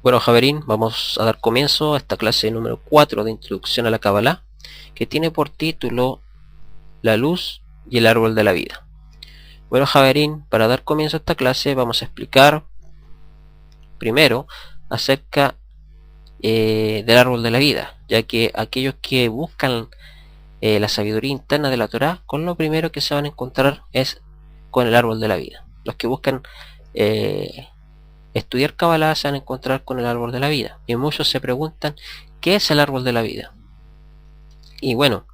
Bueno, Javerín, vamos a dar comienzo a esta clase número 4 de Introducción a la Kabbalah, que tiene por título La luz y el árbol de la vida. Bueno, Javerín, para dar comienzo a esta clase vamos a explicar primero acerca del árbol de la vida, ya que aquellos que buscan la sabiduría interna de la Torá, con lo primero que se van a encontrar es con el árbol de la vida. Los que buscan estudiar Kabbalah se van a encontrar con el árbol de la vida, y muchos se preguntan ¿qué es el árbol de la vida? Y bueno,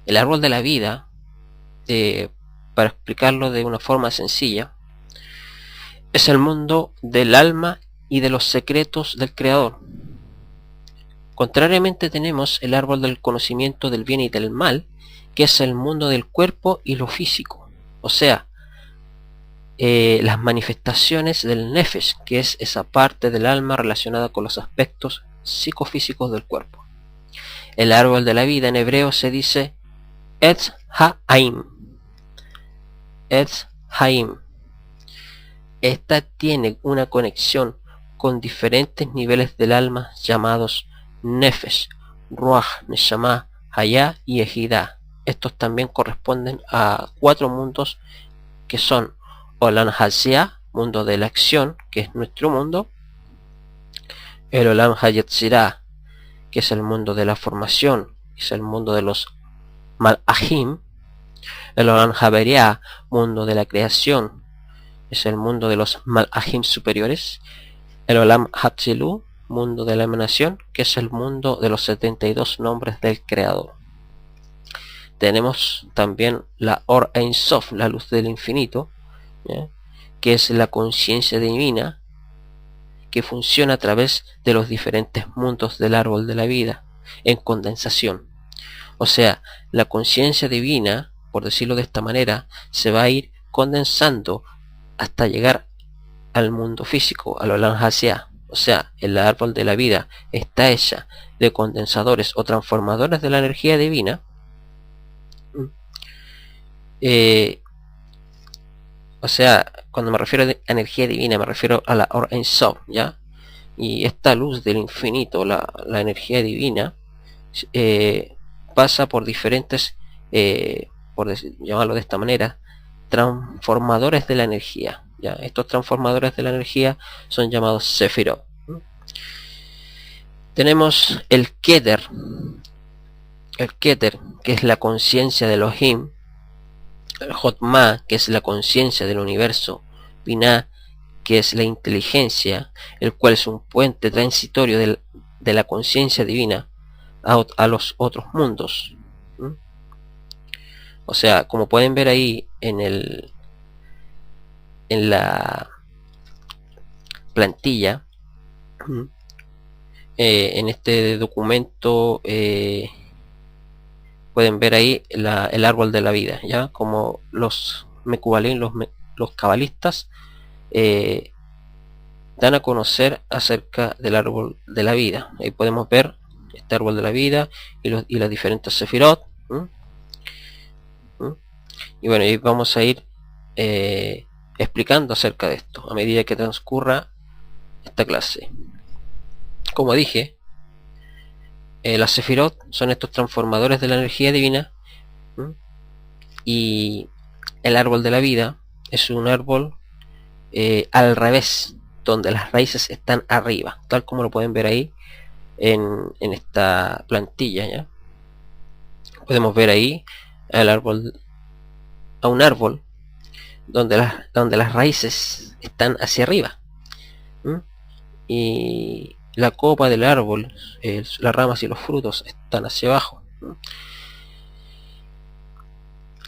el árbol de la vida, para explicarlo de una forma sencilla, es el mundo del alma y de los secretos del Creador. Contrariamente tenemos el árbol del conocimiento del bien y del mal, que es el mundo del cuerpo y lo físico, o sea, las manifestaciones del nefesh, que es esa parte del alma relacionada con los aspectos psicofísicos del cuerpo. El árbol de la vida en hebreo se dice Etz Haim. Etz Haim. Esta tiene una conexión con diferentes niveles del alma llamados Nefesh, Ruach, Neshama, Hayá y Ejidá. Estos también corresponden a 4 mundos que son Olam Hasia, mundo de la acción, que es nuestro mundo, el Olam Hayetzirah, que es el mundo de la formación, que es el mundo de los Malachim, el Olam Haberiah, mundo de la creación, es el mundo de los Malachim superiores, el Olam Hatzilu, mundo de la emanación, que es el mundo de los 72 nombres del Creador. Tenemos también la Or Ein Sof, la luz del infinito, ¿ya?, que es la conciencia divina que funciona a través de los diferentes mundos del árbol de la vida en condensación. O sea, la conciencia divina, por decirlo de esta manera, se va a ir condensando hasta llegar al mundo físico, al Olam Hasia. O sea, el árbol de la vida está hecha de condensadores o transformadores de la energía divina. O sea, cuando me refiero a energía divina, me refiero a la Or Ein Sof, ¿ya? Y esta luz del infinito, la energía divina, pasa por diferentes, llamarlo de esta manera, transformadores de la energía, ¿ya? Estos transformadores de la energía son llamados Sefirot. Tenemos el Keter, que es la conciencia de Elohim, el Jotma, que es la conciencia del universo, Binah, que es la inteligencia, el cual es un puente transitorio de la conciencia divina a los otros mundos. O sea, como pueden ver ahí en la plantilla, en este documento, pueden ver ahí el árbol de la vida, ya como los mekubalín, los cabalistas, dan a conocer acerca del árbol de la vida. Ahí podemos ver este árbol de la vida y las diferentes sefirot. Y bueno, ahí vamos a ir explicando acerca de esto a medida que transcurra esta clase. Como dije, las sefirot son estos transformadores de la energía divina, y el árbol de la vida es un árbol al revés, donde las raíces están arriba, tal como lo pueden ver ahí en esta plantilla, ¿ya? Podemos ver ahí a un árbol donde las raíces están hacia arriba, y la copa del árbol, las ramas y los frutos están hacia abajo.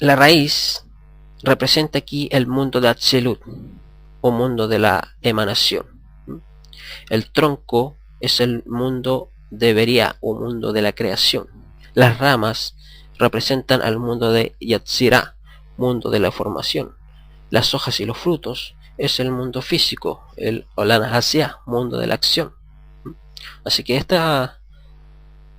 La raíz representa aquí el mundo de Atzilut, o mundo de la emanación. El tronco es el mundo de Beria, o mundo de la creación. Las ramas representan al mundo de Yatzirah, mundo de la formación. Las hojas y los frutos es el mundo físico, el Olam Hasia, mundo de la acción. Así que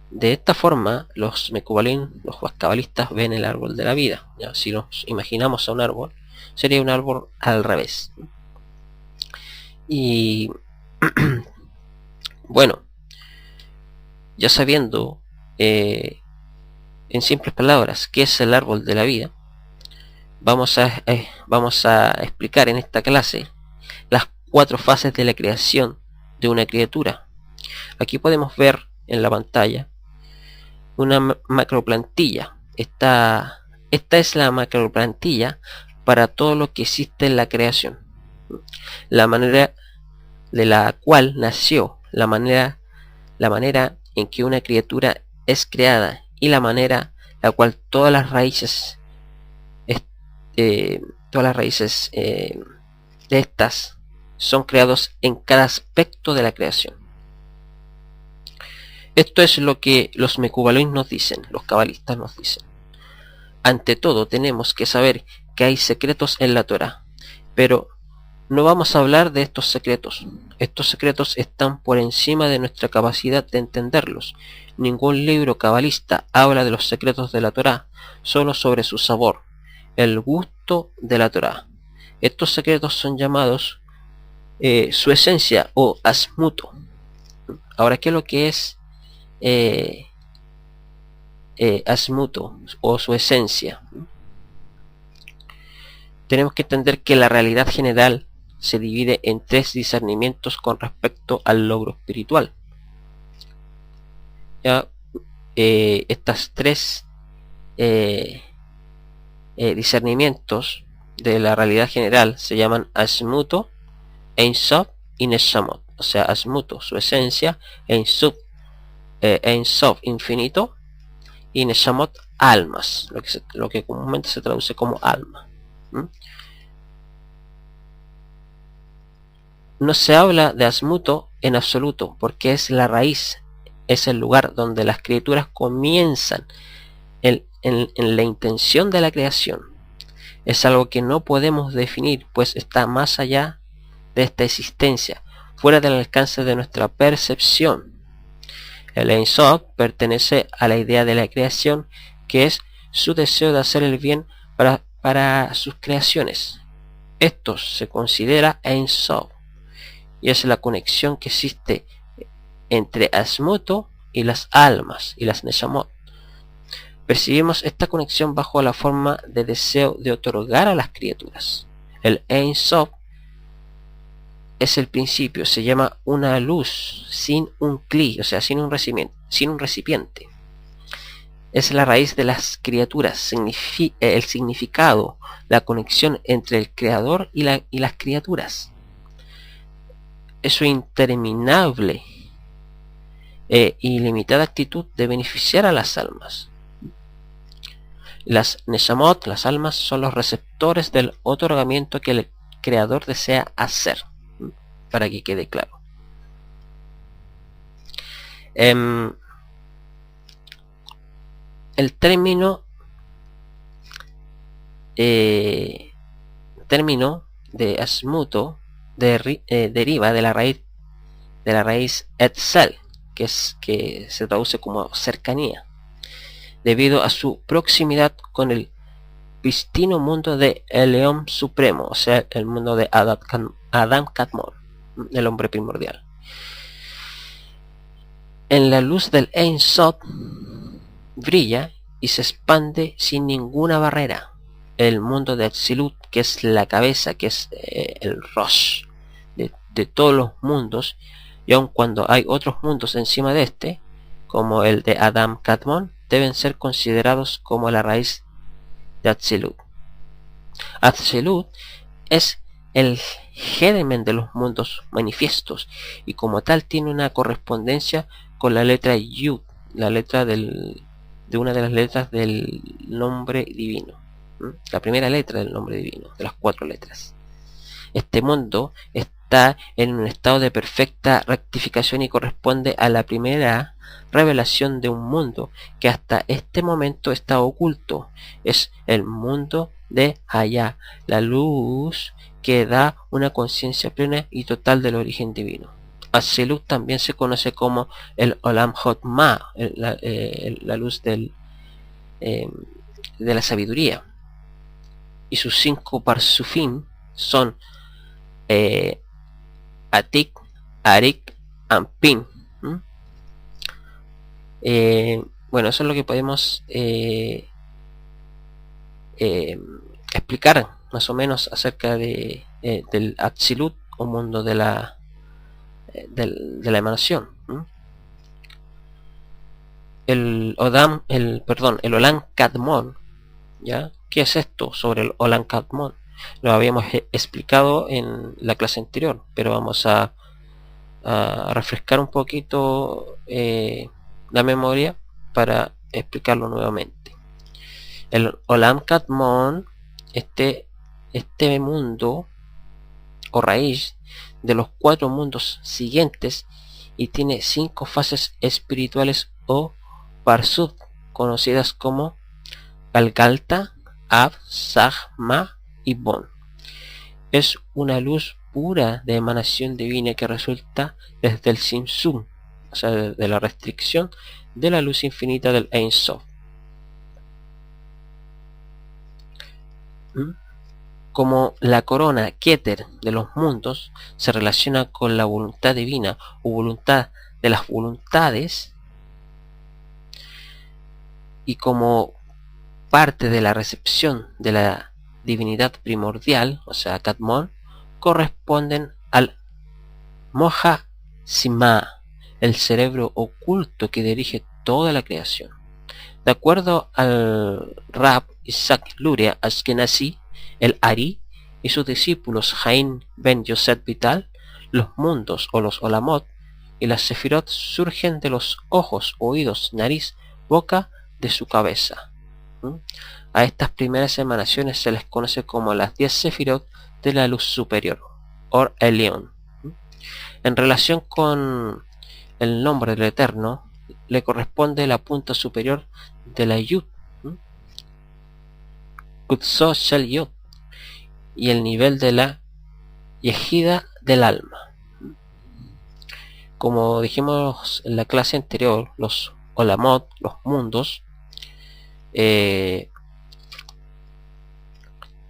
de esta forma los mekubalín, los cabalistas, ven el árbol de la vida, ¿ya? Si nos imaginamos a un árbol, sería un árbol al revés. Y Bueno, ya sabiendo en simples palabras qué es el árbol de la vida, vamos a explicar en esta clase las 4 fases de la creación de una criatura. Aquí podemos ver en la pantalla una macroplantilla. Esta es la macroplantilla para todo lo que existe en la creación. La manera de la cual nació, la manera en que una criatura es creada y la manera la cual todas las raíces de estas son creados en cada aspecto de la creación. Esto es lo que los Mecubaloin nos dicen, los cabalistas nos dicen. Ante todo tenemos que saber que hay secretos en la Torá, pero no vamos a hablar de estos secretos. Estos secretos están por encima de nuestra capacidad de entenderlos. Ningún libro cabalista habla de los secretos de la Torá, solo sobre su sabor, el gusto de la Torá. Estos secretos son llamados su esencia o asmuto. Ahora, ¿qué es lo que es asmuto o su esencia? Tenemos que entender que la realidad general se divide en 3 discernimientos con respecto al logro espiritual. ¿Ya? Estas 3 discernimientos de la realidad general se llaman Asmuto, Ein Sof y Neshamot. O sea, Asmuto, su esencia, Ein Sof, infinito, y Neshamot, almas, lo que comúnmente se traduce como alma. No se habla de Asmuto en absoluto, porque es la raíz, es el lugar donde las criaturas comienzan en la intención de la creación. Es algo que no podemos definir, pues está más allá de esta existencia, fuera del alcance de nuestra percepción. El Ein Sof pertenece a la idea de la creación, que es su deseo de hacer el bien para sus creaciones. Esto se considera Ein Sof, y es la conexión que existe entre Asmuto y las almas y las Neshamot. Percibimos esta conexión bajo la forma de deseo de otorgar a las criaturas. El Ein Sof es el principio, se llama una luz sin un cli, o sea, sin un recipiente. Es la raíz de las criaturas, el significado, la conexión entre el creador y las criaturas. Es su interminable e ilimitada actitud de beneficiar a las almas. Las Neshamot, las almas, son los receptores del otorgamiento que el creador desea hacer, para que quede claro. El término de Asmuto deriva de la raíz etzel, que se traduce como cercanía, debido a su proximidad con el prístino mundo de Eleón Supremo, o sea, el mundo de Adam Kadmon, el hombre primordial. En la luz del Ein Sof brilla y se expande sin ninguna barrera el mundo de Atzilut, que es la cabeza, que es el Rosh de todos los mundos, y aun cuando hay otros mundos encima de este, como el de Adam Kadmon, deben ser considerados como la raíz de Atzilut. Atzilut es el germen de los mundos manifiestos, y como tal tiene una correspondencia con la letra Yud, la letra de una de las letras del nombre divino, la primera letra del nombre divino, de las 4 letras. Este mundo está en un estado de perfecta rectificación y corresponde a la primera revelación de un mundo que hasta este momento está oculto. Es el mundo de Hayá, la luz que da una conciencia plena y total del origen divino. Atzilut también se conoce como el Olam Hotma, la luz de la sabiduría, y sus 5 parsufim son Atik, Arik, Ampin, Bueno, eso es lo que podemos explicar más o menos acerca del Atzilut o mundo de la emanación. El Olam Kadmon, ¿ya? ¿Qué es esto sobre el Olam Kadmon? Lo habíamos explicado en la clase anterior, pero vamos a refrescar un poquito la memoria para explicarlo nuevamente. El Olam Kadmon, este mundo o raíz de los 4 mundos siguientes, y tiene 5 fases espirituales o Parsut, conocidas como Galgalta, Ab, Sag, Ma y Bon. Es una luz pura de emanación divina que resulta desde el Simsum, o sea, de la restricción de la luz infinita del Ein Sof. Como la corona Keter de los mundos se relaciona con la voluntad divina o voluntad de las voluntades, y como parte de la recepción de la divinidad primordial, o sea, Kadmon, corresponden al Moja Sima, el cerebro oculto que dirige toda la creación. De acuerdo al Rab Isaac Luria Ashkenazi, el Ari y sus discípulos Haim Ben Yosef Vital, los mundos o los Olamot y las Sefirot surgen de los ojos, oídos, nariz, boca de su cabeza. A estas primeras emanaciones se les conoce como las 10 Sefirot de la luz superior, Or Elion. En relación con el nombre del Eterno, le corresponde la punta superior de la Yud, Kutso Shel Yud, y el nivel de la Yejida del alma. Como dijimos en la clase anterior, los Olamot, los mundos,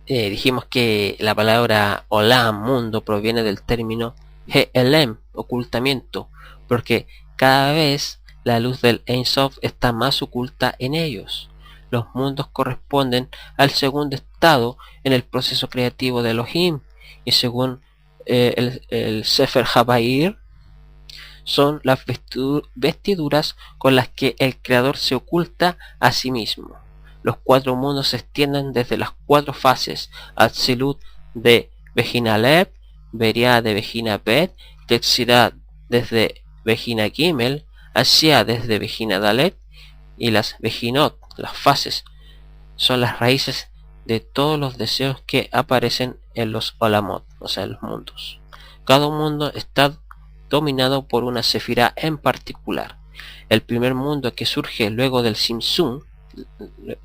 dijimos que la palabra Olam, mundo, proviene del término He'elem, ocultamiento, porque cada vez la luz del Ein Sof está más oculta en ellos. Los mundos corresponden al segundo estado en el proceso creativo de Elohim, y según el Sefer Habair, son las vestiduras con las que el creador se oculta a sí mismo. Los 4 mundos se extienden desde las 4 fases: Atzilut de Bejina Lev, Beria de Bejina Bet, Yetzirah desde Bejina Gimel, Asia desde Bejina Dalet, y las Bejinot, las fases, son las raíces de todos los deseos que aparecen en los Olamot, o sea, en los mundos. Cada mundo está dominado por una sefirá en particular. El primer mundo que surge luego del Simsum,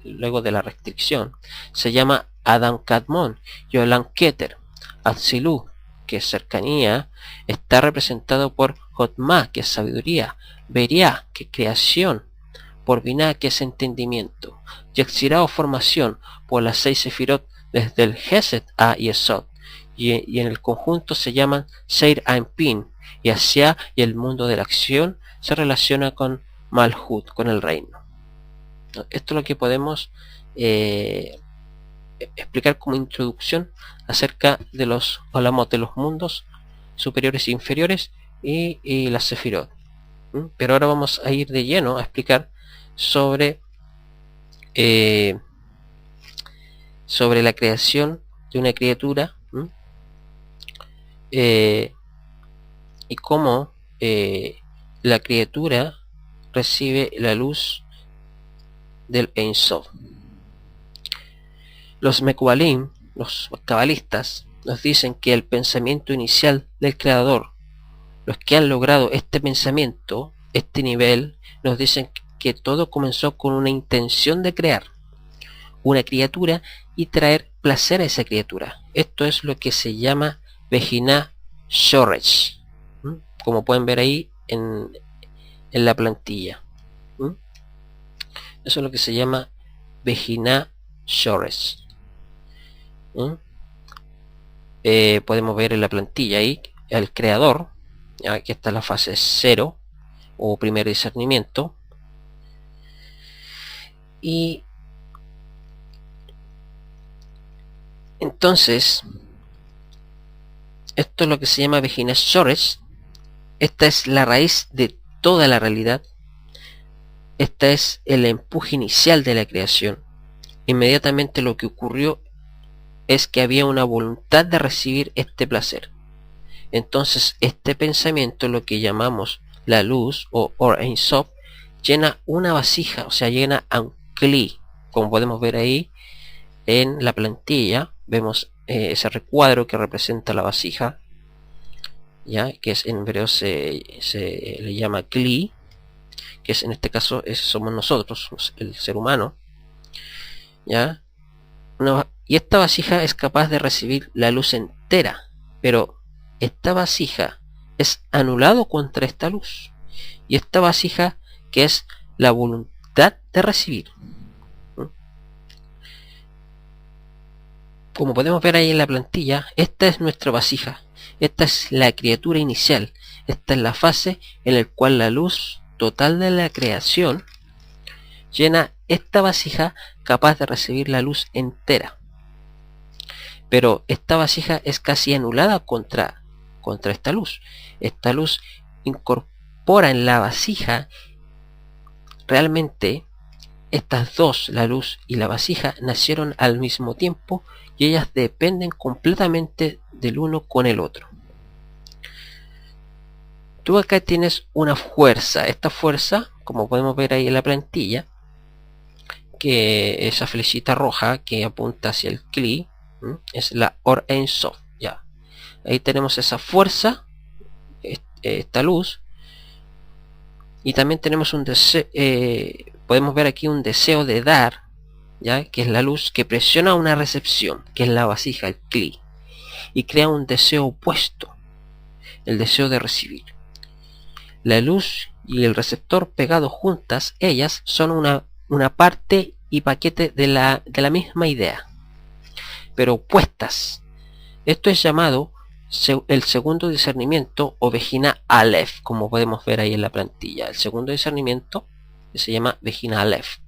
luego de la restricción, se llama Adam Kadmon y Olam Keter. Atzilut, que es cercanía, está representado por Jotma, que es sabiduría, Beria, que es creación, por Binah, que es entendimiento, Yetzirah o formación, por las 6 sefirot desde el Gesed a Yesod, y en el conjunto se llaman Seir Anpin, y Asia, y el mundo de la acción se relaciona con Malhut, con el reino. Esto es lo que podemos explicar como introducción acerca de los Olamot, de los mundos superiores e inferiores, y las Sefirot. Pero ahora vamos a ir de lleno a explicar sobre la creación de una criatura, y cómo la criatura recibe la luz del Ein Sof. Los Mekubalim, los cabalistas, nos dicen que el pensamiento inicial del creador, los que han logrado este pensamiento, este nivel, nos dicen que todo comenzó con una intención de crear una criatura y traer placer a esa criatura. Esto es lo que se llama Bejina Shoresh, como pueden ver ahí en la plantilla. Eso es lo que se llama Bejina Shoresh. Podemos ver en la plantilla ahí el creador. Aquí está la fase 0 o primer discernimiento. Y entonces, esto es lo que se llama Beginner's Storage. Esta es la raíz de toda la realidad. Esta es el empuje inicial de la creación. Inmediatamente lo que ocurrió es que había una voluntad de recibir este placer. Entonces este pensamiento, lo que llamamos la luz o Or Ein Sof, llena una vasija, o sea, llena a un Kli. Como podemos ver ahí en la plantilla, vemos ese recuadro que representa la vasija, ya que es en hebreo se le llama Kli, que es en este caso somos nosotros, el ser humano, ya. Y esta vasija es capaz de recibir la luz entera, pero esta vasija es anulado contra esta luz, y esta vasija que es la voluntad de recibir. Como podemos ver ahí en la plantilla, esta es nuestra vasija, esta es la criatura inicial, esta es la fase en la cual la luz total de la creación llena esta vasija capaz de recibir la luz entera. Pero esta vasija es casi anulada contra esta luz. Esta luz incorpora en la vasija realmente estas dos, la luz y la vasija, nacieron al mismo tiempo y ellas dependen completamente del uno con el otro. Tú acá tienes una fuerza. Esta fuerza, como podemos ver ahí en la plantilla, que esa flechita roja que apunta hacia el Kli, es la Or Ein Sof. Ya. Ahí tenemos esa fuerza, esta luz, y también tenemos un deseo, podemos ver aquí un deseo de dar, ya, que es la luz que presiona una recepción, que es la vasija, el Kli, y crea un deseo opuesto, el deseo de recibir. La luz y el receptor pegados juntas, ellas son una parte y paquete de la misma idea, pero opuestas. Esto es llamado el segundo discernimiento o Vejina Aleph, como podemos ver ahí en la plantilla. El segundo discernimiento se llama Vejina Aleph.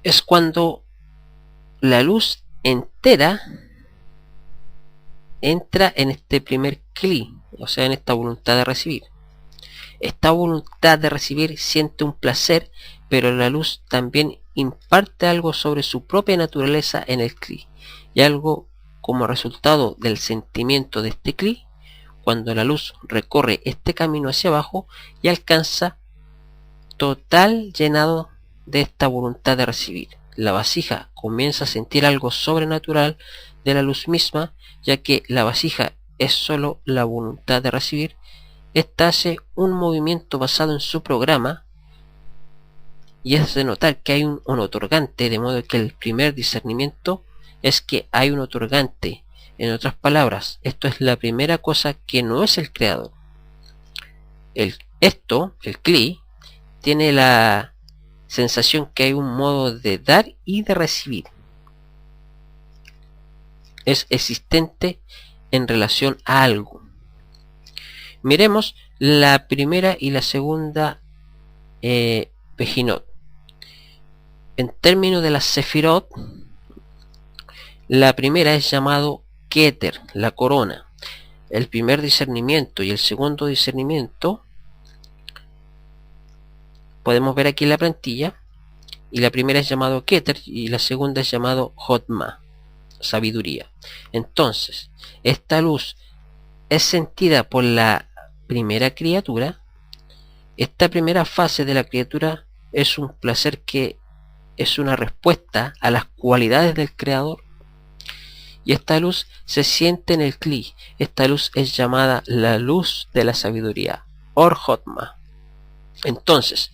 Es cuando la luz entera entra en este primer Kli, o sea, en esta voluntad de recibir. Esta voluntad de recibir siente un placer, pero la luz también imparte algo sobre su propia naturaleza en el Kli, y algo como resultado del sentimiento de este Kli, cuando la luz recorre este camino hacia abajo y alcanza total llenado de esta voluntad de recibir. La vasija comienza a sentir algo sobrenatural de la luz misma, ya que la vasija es solo la voluntad de recibir. Esta hace un movimiento basado en su programa y es de notar que hay un otorgante, de modo que el primer discernimiento es que hay un otorgante. En otras palabras, esto es la primera cosa que no es el creador. El Kli, tiene la sensación que hay un modo de dar y de recibir. Es existente en relación a algo. Miremos la primera y la segunda Vejinot. En términos de las Sefirot, la primera es llamado Keter, la corona. El primer discernimiento y el segundo discernimiento podemos ver aquí en la plantilla, y la primera es llamado Keter y la segunda es llamado Hotma, sabiduría. Entonces, esta luz es sentida por la primera criatura. Esta primera fase de la criatura es un placer que es una respuesta a las cualidades del creador, y esta luz se siente en el Kli. Esta luz es llamada la luz de la sabiduría, Or Hotma. Entonces,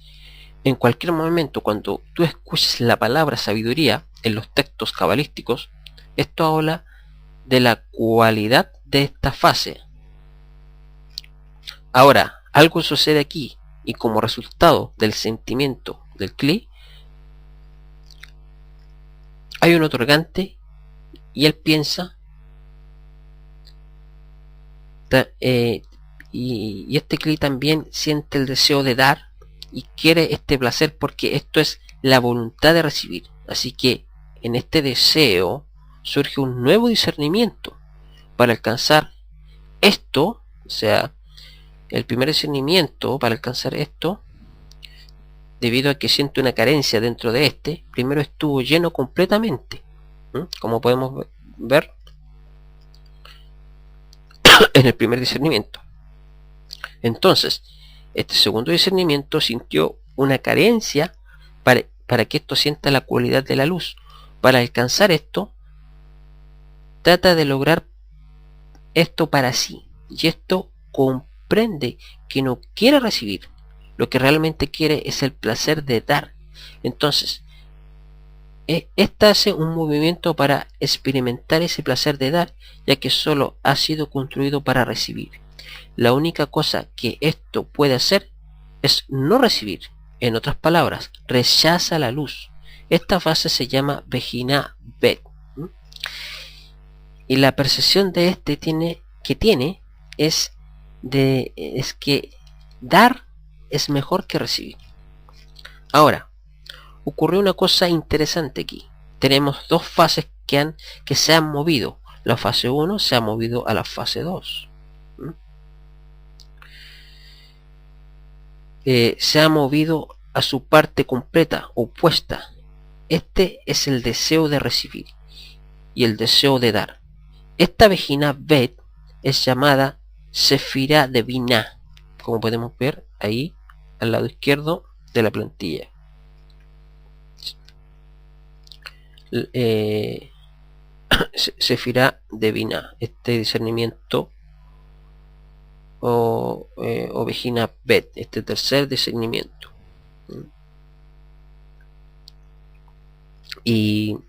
en cualquier momento cuando tú escuches la palabra sabiduría en los textos cabalísticos, esto habla de la cualidad de esta fase. Ahora, algo sucede aquí, y como resultado del sentimiento del Kli, hay un otorgante y él piensa y este Kli también siente el deseo de dar y quiere este placer, porque esto es la voluntad de recibir. Así que en este deseo surge un nuevo discernimiento para alcanzar esto. O sea, el primer discernimiento para alcanzar esto, debido a que siente una carencia dentro de este, primero estuvo lleno completamente, como podemos ver en el primer discernimiento. Entonces, este segundo discernimiento sintió una carencia para que esto sienta la cualidad de la luz. Para alcanzar esto, trata de lograr esto para sí, y esto comprende que no quiere recibir. Lo que realmente quiere es el placer de dar. Entonces, esta hace un movimiento para experimentar ese placer de dar, ya que solo ha sido construido para recibir. La única cosa que esto puede hacer es no recibir. En otras palabras, rechaza la luz. Esta fase se llama Vejina Bet. Y la percepción de este es que dar es mejor que recibir. Ahora, ocurrió una cosa interesante aquí. Tenemos dos fases que se han movido. La fase 1 se ha movido a la fase 2. Se ha movido a su parte completa, opuesta. Este es el deseo de recibir y el deseo de dar. Esta Vejina Bet es llamada Sefirá de Binah, como podemos ver ahí al lado izquierdo de la plantilla. Sefirá de Binah, este discernimiento o Vejina Bet, este tercer discernimiento. Y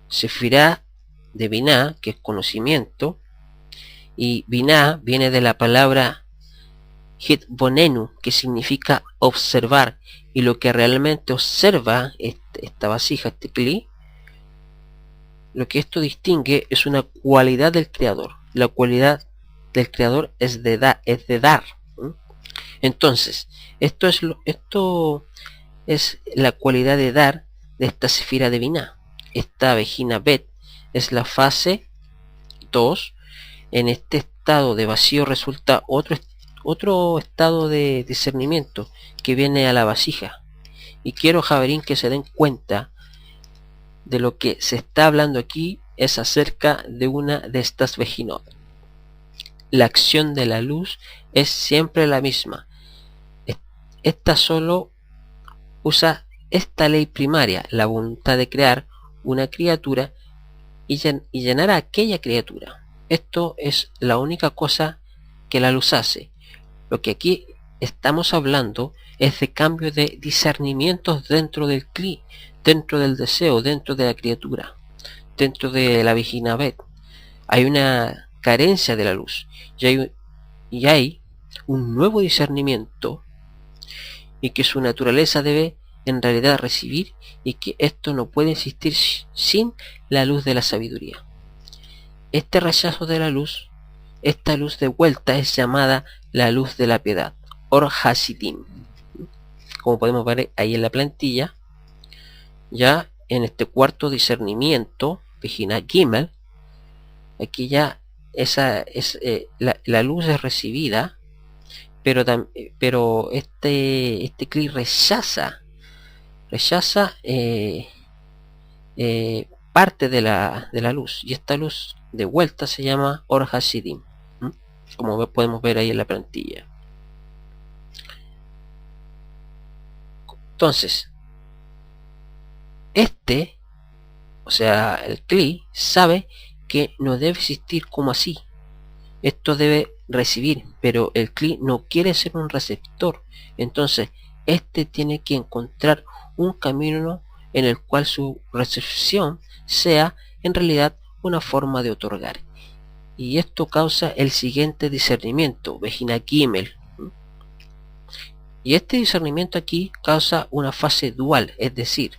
Sefirá de Binah, que es conocimiento, y Binah viene de la palabra Hitbonenu, que significa observar, y lo que realmente observa esta vasija, este Kli, lo que esto distingue es una cualidad del creador. La cualidad del creador es de dar. Entonces, esto es la cualidad de dar de esta Sefirá de Binah. Esta Vejina Bet es la fase 2. En este estado de vacío resulta otro estado de discernimiento que viene a la vasija. Y quiero, Javerín, que se den cuenta de lo que se está hablando aquí es acerca de una de estas vejinot. La acción de la luz es siempre la misma. Esta solo usa esta ley primaria, la voluntad de crear una criatura y llenar a aquella criatura. Esto es la única cosa que la luz hace. Lo que aquí estamos hablando es de cambio de discernimientos dentro del Kli, dentro del deseo, dentro de la criatura, dentro de la Vejina Bet. Hay una carencia de la luz y hay un nuevo discernimiento, y que su naturaleza debe en realidad recibir, y que esto no puede existir sin la luz de la sabiduría. Este rechazo de la luz, esta luz de vuelta, es llamada la luz de la piedad, Or Hasidim, como podemos ver ahí en la plantilla. Ya en este cuarto discernimiento, Vejina Gimel, aquí ya la luz es recibida, pero este Kli rechaza parte de la luz, y esta luz de vuelta se llama Or Hasidim, como podemos ver ahí en la plantilla. Entonces, o sea, el Kli sabe que no debe existir como así. Esto debe recibir, pero el Kli no quiere ser un receptor. Entonces, tiene que encontrar un camino en el cual su recepción sea en realidad una forma de otorgar. Y esto causa el siguiente discernimiento, Vejina Gimel. Y este discernimiento aquí causa una fase dual, es decir,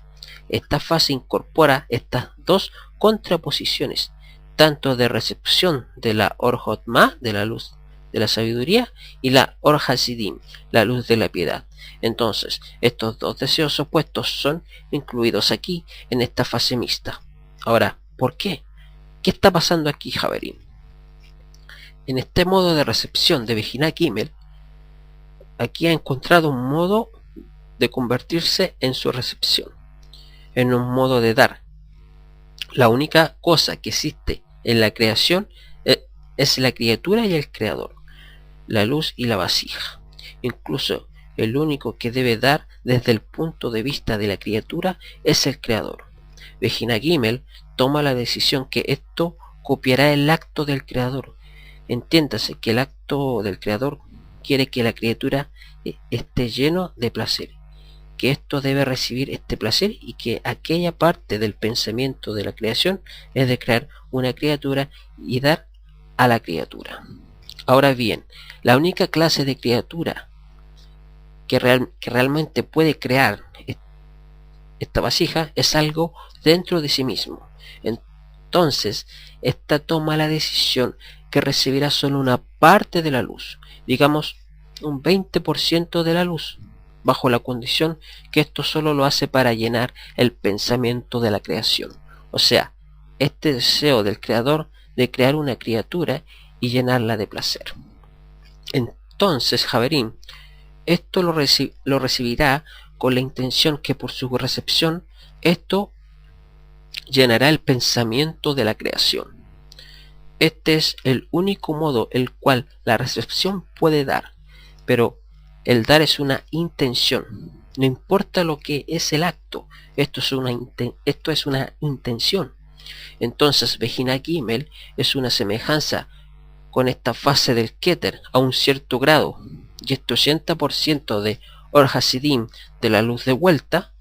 esta fase incorpora estas dos contraposiciones, tanto de recepción de la Or Hotma, de la luz de la sabiduría, y la Or Hasidim, la luz de la piedad. Entonces, estos dos deseos opuestos son incluidos aquí en esta fase mixta. Ahora, ¿por qué? ¿Qué está pasando aquí, Javerín? En este modo de recepción de Vejina Gimel, aquí ha encontrado un modo de convertirse en su recepción, en un modo de dar. La única cosa que existe en la creación es la criatura y el creador, la luz y la vasija. Incluso el único que debe dar desde el punto de vista de la criatura es el creador. Vejina Gimel toma la decisión que esto copiará el acto del creador. Entiéndase que el acto del creador quiere que la criatura esté lleno de placer, que esto debe recibir este placer y que aquella parte del pensamiento de la creación es de crear una criatura y dar a la criatura. Ahora bien, la única clase de criatura que realmente puede crear esta vasija es algo dentro de sí mismo. Entonces, esta toma la decisión que recibirá solo una parte de la luz, digamos un 20% de la luz, bajo la condición que esto solo lo hace para llenar el pensamiento de la creación. O sea, este deseo del creador de crear una criatura y llenarla de placer. Entonces, Javerín, esto lo recibirá con la intención que por su recepción esto llenará el pensamiento de la creación. Este es el único modo el cual la recepción puede dar, pero el dar es una intención. No importa lo que es el acto, esto es una intención. Entonces, Vejina Gimel es una semejanza con esta fase del Keter a un cierto grado, y este 80% de Or Hasidim, de la luz de vuelta,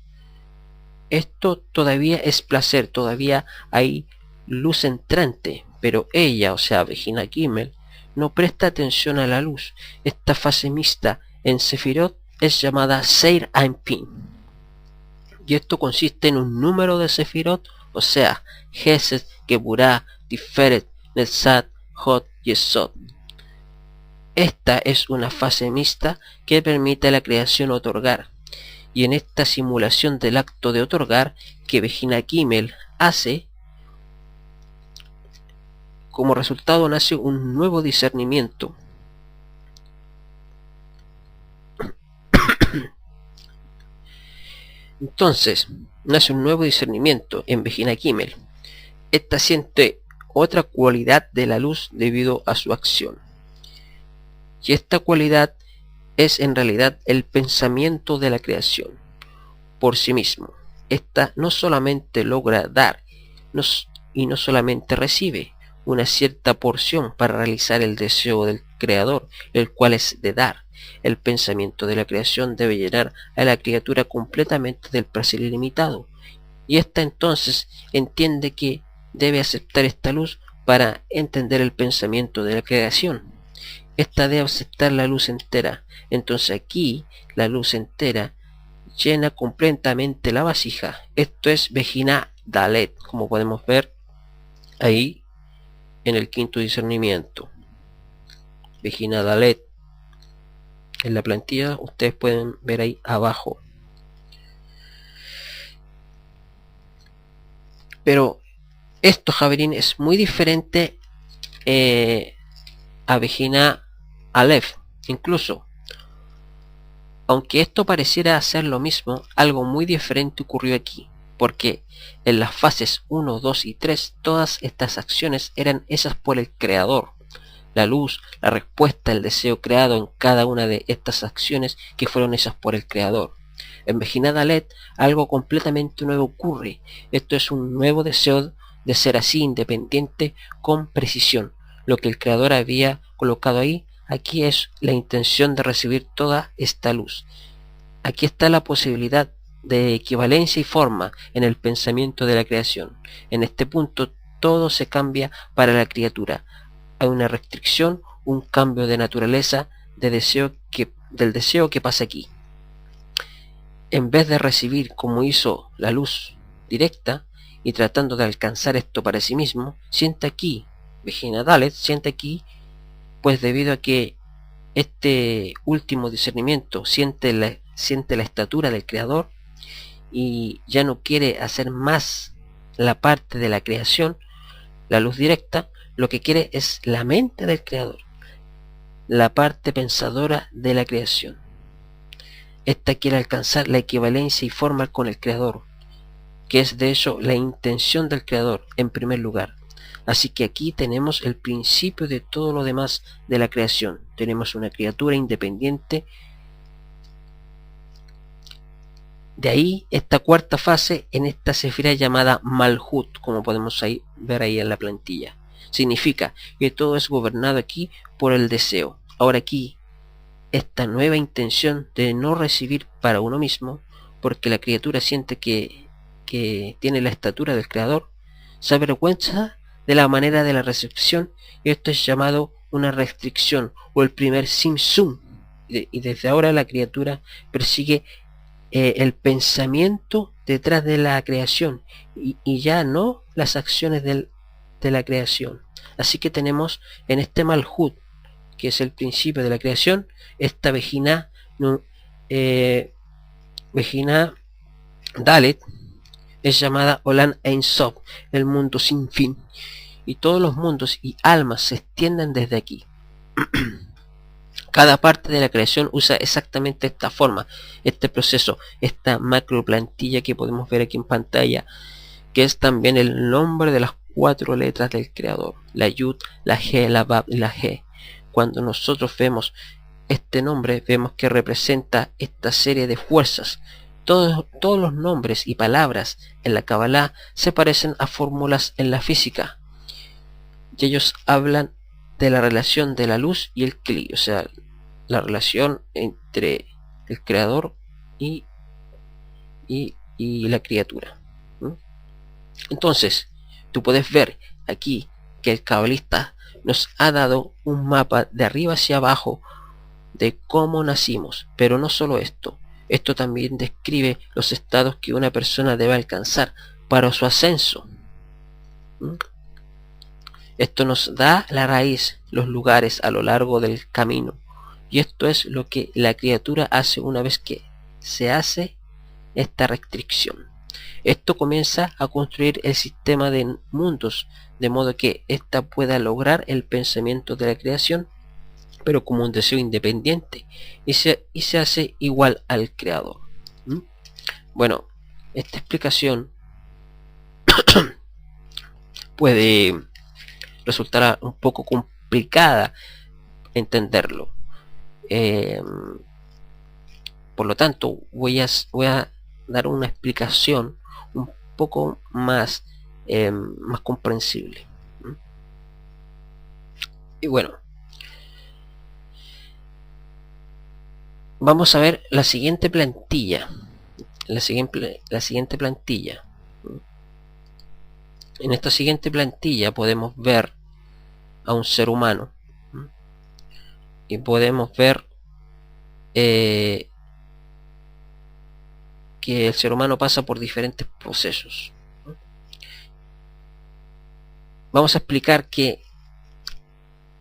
esto todavía es placer, todavía hay luz entrante, pero ella, o sea, Vejina Gimel, no presta atención a la luz. Esta fase mixta en Sefirot es llamada Seir Anpin, y esto consiste en un número de Sefirot, o sea, Gesed, Geburah, Tiferet, Netzat, Hod y Esod. Esta es una fase mixta que permite a la creación otorgar, y en esta simulación del acto de otorgar que Vejina Gimel hace, como resultado nace un nuevo discernimiento. Entonces, nace un nuevo discernimiento en Vejina Gimel. Esta siente otra cualidad de la luz debido a su acción. Y esta cualidad es en realidad el pensamiento de la creación por sí mismo. Esta no solamente logra dar y no solamente recibe una cierta porción para realizar el deseo del creador, el cual es de dar. El pensamiento de la creación debe llenar a la criatura completamente del placer ilimitado, y ésta entonces entiende que debe aceptar esta luz para entender el pensamiento de la creación. Esta debe aceptar la luz entera. Entonces aquí la luz entera llena completamente la vasija. Esto es Vejina Dalet, como podemos ver ahí en el quinto discernimiento. Vejina Dalet. En la plantilla ustedes pueden ver ahí abajo. Pero esto, Javerín, es muy diferente a Vejina Aleph. Incluso, aunque esto pareciera ser lo mismo, algo muy diferente ocurrió aquí, porque en las fases 1, 2 y 3 todas estas acciones eran hechas por el creador. La luz, la respuesta, el deseo creado en cada una de estas acciones que fueron hechas por el creador. En Vejina Dalet algo completamente nuevo ocurre. Esto es un nuevo deseo de ser así, independiente, con precisión. Lo que el creador había colocado ahí, aquí es la intención de recibir toda esta luz. Aquí está la posibilidad de equivalencia y forma en el pensamiento de la creación. En este punto todo se cambia para la criatura. Hay una restricción, un cambio de naturaleza del deseo que pasa aquí. En vez de recibir como hizo la luz directa, y tratando de alcanzar esto para sí mismo, siente aquí, Vejina Dalet, siente aquí, pues debido a que este último discernimiento siente la estatura del creador y ya no quiere hacer más la parte de la creación, la luz directa, lo que quiere es la mente del creador, la parte pensadora de la creación. Esta quiere alcanzar la equivalencia y forma con el creador, que es de hecho la intención del creador en primer lugar. Así que aquí tenemos el principio de todo lo demás de la creación. Tenemos una criatura independiente. De ahí esta cuarta fase en esta sefira llamada Malhut, como podemos ver ahí en la plantilla. Significa que todo es gobernado aquí por el deseo. Ahora aquí, esta nueva intención de no recibir para uno mismo, porque la criatura siente que tiene la estatura del creador, se avergüenza de la manera de la recepción, y esto es llamado una restricción o el primer simsum, y desde ahora la criatura persigue el pensamiento detrás de la creación y ya no las acciones de la creación. Así que tenemos en este Malhut, que es el principio de la creación, esta Vejina Dalet es llamada Olam Ein Sof, el mundo sin fin, y todos los mundos y almas se extienden desde aquí. Cada parte de la creación usa exactamente esta forma, este proceso, esta macro plantilla que podemos ver aquí en pantalla, que es también el nombre de las 4 letras del creador, la Yud, la G, la Bab y la G. Cuando nosotros vemos este nombre, vemos que representa esta serie de fuerzas. Todos los nombres y palabras en la Kabbalah se parecen a fórmulas en la física, y ellos hablan de la relación de la luz y el Kli, o sea, la relación entre el creador y la criatura. Entonces, tú puedes ver aquí que el cabalista nos ha dado un mapa de arriba hacia abajo de cómo nacimos, pero no solo esto. Esto también describe los estados que una persona debe alcanzar para su ascenso. Esto nos da la raíz, los lugares a lo largo del camino. Y esto es lo que la criatura hace una vez que se hace esta restricción. Esto comienza a construir el sistema de mundos, de modo que ésta pueda lograr el pensamiento de la creación, pero como un deseo independiente, y se hace igual al creador. Bueno, esta explicación puede resultar un poco complicada entenderlo. Por lo tanto, voy a dar una explicación un poco más comprensible. Y bueno, vamos a ver la siguiente plantilla. La siguiente plantilla. En esta siguiente plantilla podemos ver a un ser humano y podemos ver que el ser humano pasa por diferentes procesos. Vamos a explicar que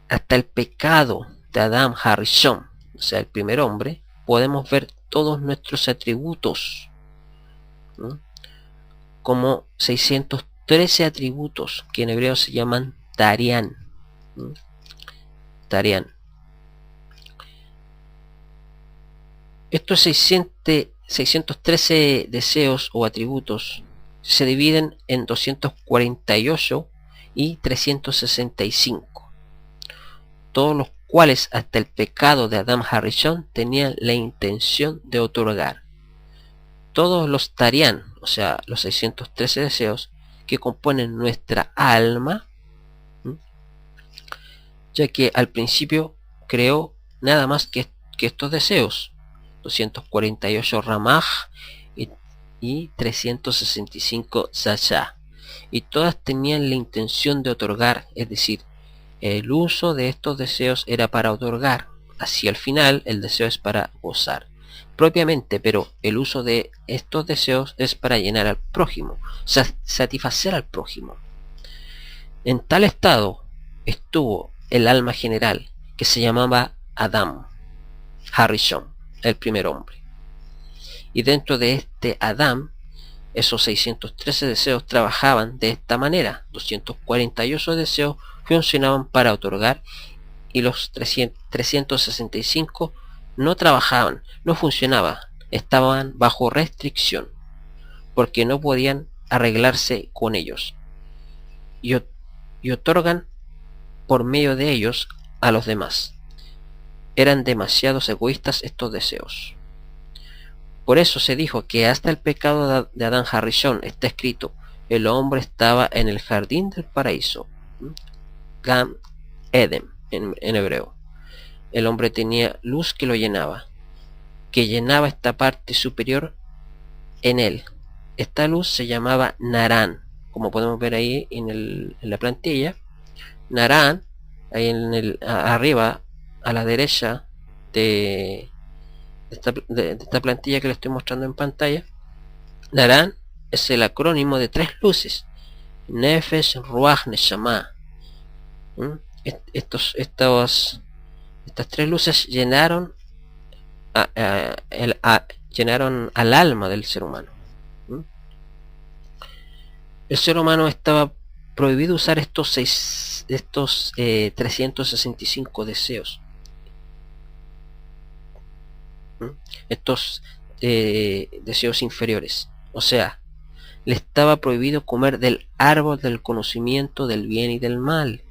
hasta el pecado de Adam Harishon, o sea, el primer hombre, podemos ver todos nuestros atributos, como 613 atributos que en hebreo se llaman Tarian. Tarian. Estos 613 deseos o atributos se dividen en 248 y 365, todos los cuales hasta el pecado de Adam Harishon tenían la intención de otorgar. Todos los Tarian, o sea, los 613 deseos que componen nuestra alma, ya que al principio creó nada más que estos deseos, 248 Ramaj y 365 Zasha, y todas tenían la intención de otorgar, es decir, el uso de estos deseos era para otorgar, así al final el deseo es para gozar. propiamente, pero el uso de estos deseos es para llenar al prójimo, satisfacer al prójimo. En tal estado estuvo el alma general, que se llamaba Adam Harrison, el primer hombre. Y dentro de este Adam, esos 613 deseos trabajaban de esta manera. 248 deseos funcionaban para otorgar y los 365 no trabajaban, no funcionaban, estaban bajo restricción, porque no podían arreglarse con ellos. Y otorgan por medio de ellos a los demás. Eran demasiados egoístas estos deseos. Por eso se dijo que hasta el pecado de Adán Harrison está escrito: el hombre estaba en el jardín del paraíso, Gan Eden en hebreo. El hombre tenía luz que lo llenaba, que llenaba esta parte superior en él. Esta luz se llamaba Narán, como podemos ver ahí en la plantilla. Narán, ahí arriba a la derecha de esta plantilla que le estoy mostrando en pantalla. Narán es el acrónimo de 3 luces: Nefesh, Ruach, Neshama. Estas 3 luces llenaron al alma del ser humano. El ser humano estaba prohibido usar estos 365 deseos. Estos deseos inferiores. O sea, le estaba prohibido comer del árbol del conocimiento del bien y del mal.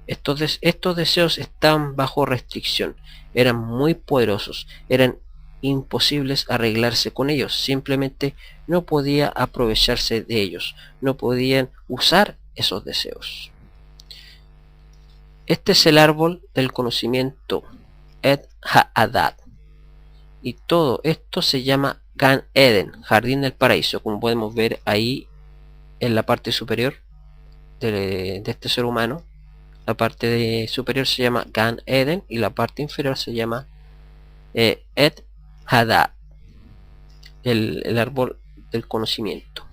Estos deseos estaban bajo restricción, eran muy poderosos, eran imposibles arreglarse con ellos, simplemente no podía aprovecharse de ellos, no podían usar esos deseos. Este es el árbol del conocimiento, Et Ha'adat, y todo esto se llama Gan Eden, jardín del paraíso, como podemos ver ahí en la parte superior de este ser humano. La parte superior se llama Gan Eden y la parte inferior se llama Et Ha'adat, el árbol del conocimiento.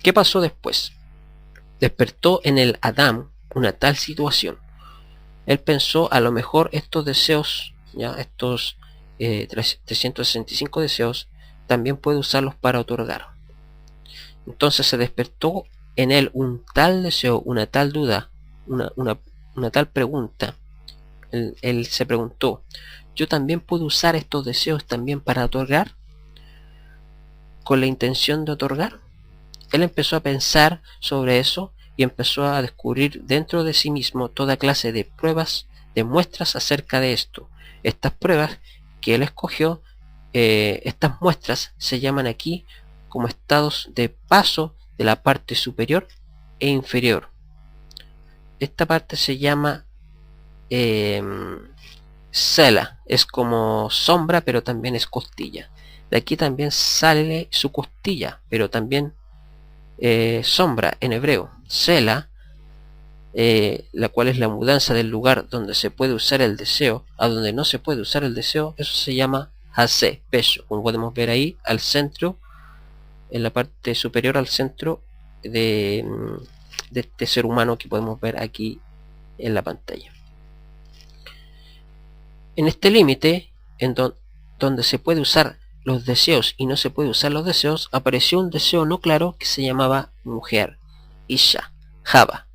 ¿Qué pasó después? Despertó en el Adam una tal situación. Él pensó: a lo mejor estos deseos, estos 365 deseos, también puede usarlos para otorgar. Entonces se despertó en él un tal deseo, una tal duda, una tal pregunta. Él se preguntó: ¿yo también puedo usar estos deseos también para otorgar? ¿Con la intención de otorgar? Él empezó a pensar sobre eso y empezó a descubrir dentro de sí mismo toda clase de pruebas, de muestras acerca de esto. Estas pruebas que él escogió, estas muestras se llaman aquí como estados de paso de la parte superior e inferior. Esta parte se llama Sela, es como sombra, pero también es costilla. De aquí también sale su costilla, pero también sombra en hebreo. Sela, la cual es la mudanza del lugar donde se puede usar el deseo a donde no se puede usar el deseo. Eso se llama Hase, peso, como podemos ver ahí al centro, en la parte superior al centro de este ser humano que podemos ver aquí en la pantalla. En este límite, donde se puede usar los deseos y no se puede usar los deseos, apareció un deseo no claro que se llamaba mujer, Isha, Java.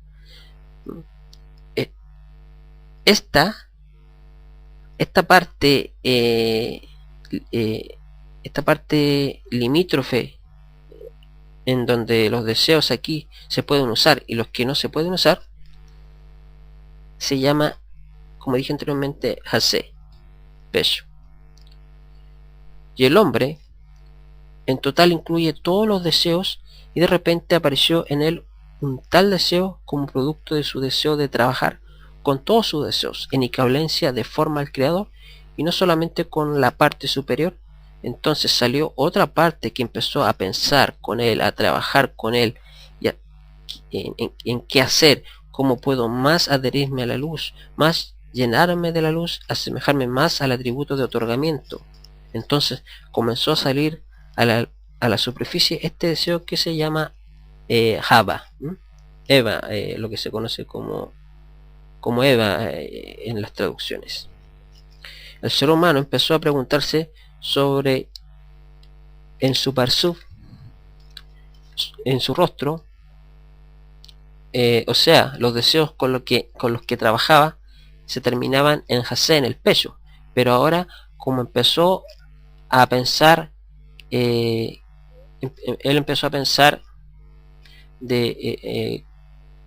Esta parte limítrofe, en donde los deseos aquí se pueden usar y los que no se pueden usar, se llama, como dije anteriormente, Hase, peso. Y el hombre en total incluye todos los deseos, y de repente apareció en él un tal deseo como producto de su deseo de trabajar con todos sus deseos en equivalencia de forma al creador, y no solamente con la parte superior. Entonces salió otra parte que empezó a pensar con él, a trabajar con él, en qué hacer, cómo puedo más adherirme a la luz, más llenarme de la luz, asemejarme más al atributo de otorgamiento. Entonces comenzó a salir a la superficie este deseo que se llama Java, Eva, lo que se conoce como Eva en las traducciones. El ser humano empezó a preguntarse sobre, en su parsuf, en su rostro, o sea, los deseos con los que trabajaba se terminaban en Hasé, en el pecho, pero ahora como empezó a pensar, él empezó a pensar de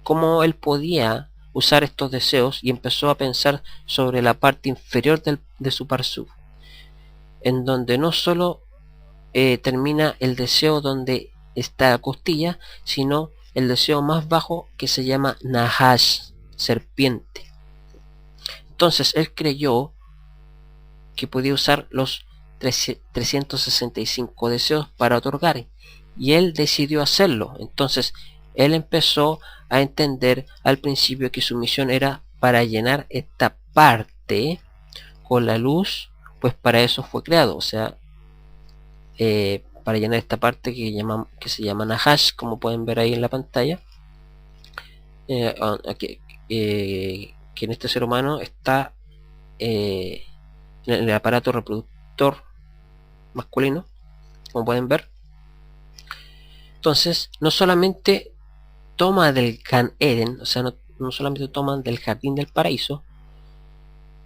cómo él podía usar estos deseos y empezó a pensar sobre la parte inferior de su parsuf, en donde no solo termina el deseo donde está la costilla, sino el deseo más bajo que se llama Nahash, serpiente. Entonces él creyó que podía usar los 365 deseos para otorgar, y él decidió hacerlo. Entonces él empezó a entender al principio que su misión era para llenar esta parte con la luz, pues para eso fue creado, o sea, para llenar esta parte que se llama Nahash, como pueden ver ahí en la pantalla, que en este ser humano está en el aparato reproductor masculino, como pueden ver. Entonces no solamente toma del Gan Eden, o sea, no solamente toma del jardín del paraíso,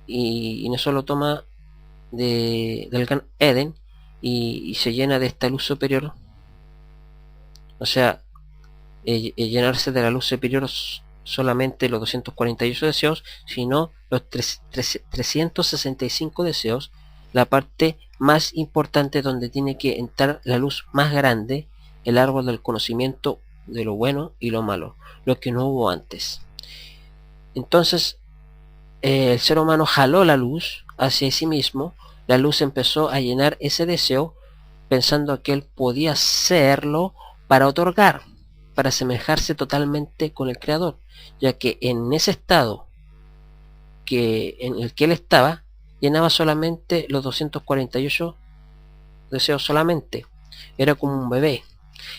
y no solo toma del Gan Eden y se llena de esta luz superior, o sea, llenarse de la luz superior solamente los 248 deseos, sino los 365 deseos, la parte más importante donde tiene que entrar la luz más grande, el árbol del conocimiento de lo bueno y lo malo, lo que no hubo antes. Entonces el ser humano jaló la luz hacia sí mismo, la luz empezó a llenar ese deseo, pensando que él podía hacerlo para otorgar, para asemejarse totalmente con el creador, ya que en ese estado en el que él estaba, llenaba solamente los 248 deseos solamente, era como un bebé.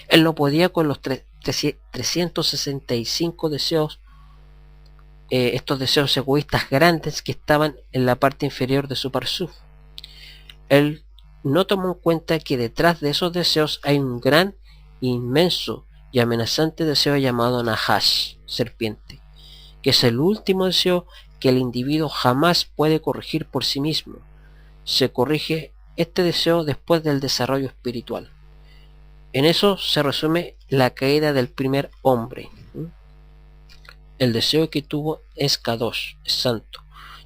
Él no podía con los 365 deseos, estos deseos egoístas grandes que estaban en la parte inferior de su parsuf. Él no tomó en cuenta que detrás de esos deseos hay un gran, inmenso y amenazante deseo llamado Nahash, serpiente, que es el último deseo que el individuo jamás puede corregir por sí mismo. Se corrige este deseo después del desarrollo espiritual. En eso se resume la caída del primer hombre. El deseo que tuvo es Kadosh, es santo,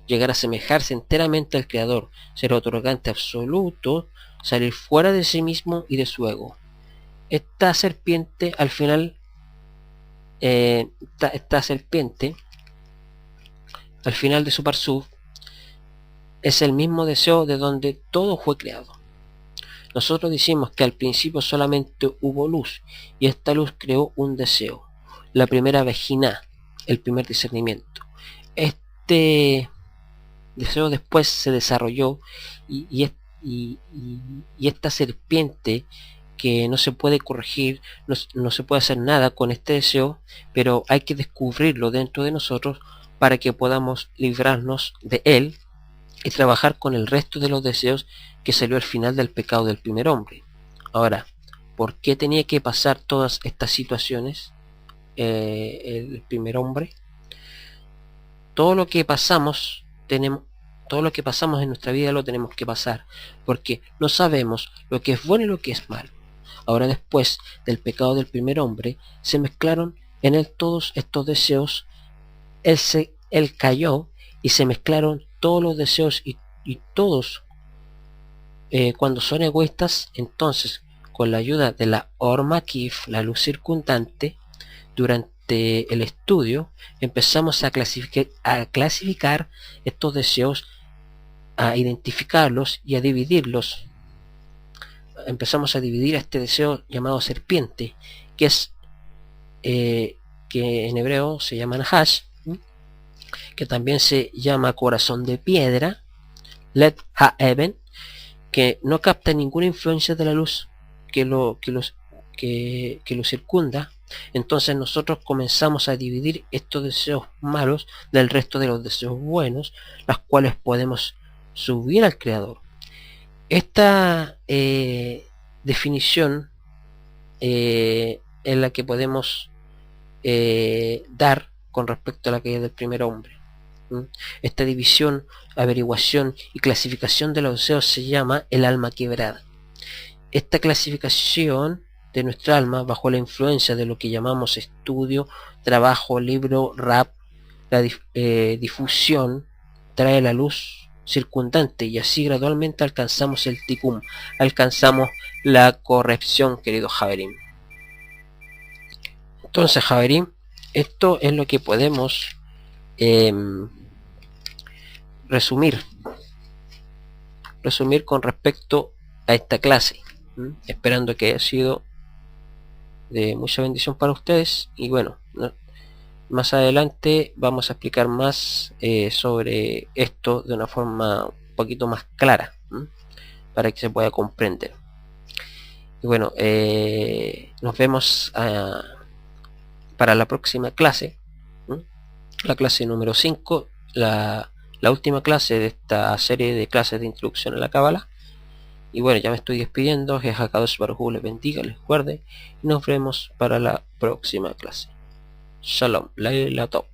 llegar a asemejarse enteramente al Creador, ser otorgante absoluto, salir fuera de sí mismo y de su ego. Esta serpiente al final, esta serpiente al final de su parsuf es el mismo deseo de donde todo fue creado. Nosotros decimos que al principio solamente hubo luz, y esta luz creó un deseo, la primera vejina, el primer discernimiento. Este deseo después se desarrolló y esta serpiente, que no se puede corregir, no se puede hacer nada con este deseo, pero hay que descubrirlo dentro de nosotros para que podamos librarnos de él y trabajar con el resto de los deseos que salió al final del pecado del primer hombre. Ahora, ¿por qué tenía que pasar todas estas situaciones el primer hombre? Todo lo que pasamos en nuestra vida lo tenemos que pasar, porque no sabemos lo que es bueno y lo que es malo. Ahora, después del pecado del primer hombre, se mezclaron en él todos estos deseos. Él cayó y se mezclaron todos los deseos, y todos, cuando son egoístas, entonces con la ayuda de la Or Makif, la luz circundante, durante el estudio empezamos a clasificar estos deseos, a identificarlos y a dividirlos. Empezamos a dividir este deseo llamado serpiente, que es que en hebreo se llama Nahash, que también se llama corazón de piedra, Led Ha-Eben, que no capta ninguna influencia de la luz que lo circunda. Entonces nosotros comenzamos a dividir estos deseos malos del resto de los deseos buenos, las cuales podemos subir al creador. Esta definición es la que podemos dar con respecto a la caída del primer hombre. Esta división, averiguación y clasificación de los deseos se llama el alma quebrada. Esta clasificación de nuestra alma, bajo la influencia de lo que llamamos estudio, trabajo, libro, rap, la difusión, trae la luz circundante, y así gradualmente alcanzamos el tikkun, alcanzamos la corrección, querido Javerín. Entonces, Javerín, esto es lo que podemos resumir con respecto a esta clase, esperando que haya sido de mucha bendición para ustedes. Y bueno, más adelante vamos a explicar más sobre esto de una forma un poquito más clara, para que se pueda comprender. Y bueno, nos vemos para la próxima clase, la clase número 5, la última clase de esta serie de clases de introducción a la Cábala. Y bueno, ya me estoy despidiendo. Que Hakadosh Baruj Hu les bendiga, les guarde, y nos vemos para la próxima clase. Shalom, Laila Tov.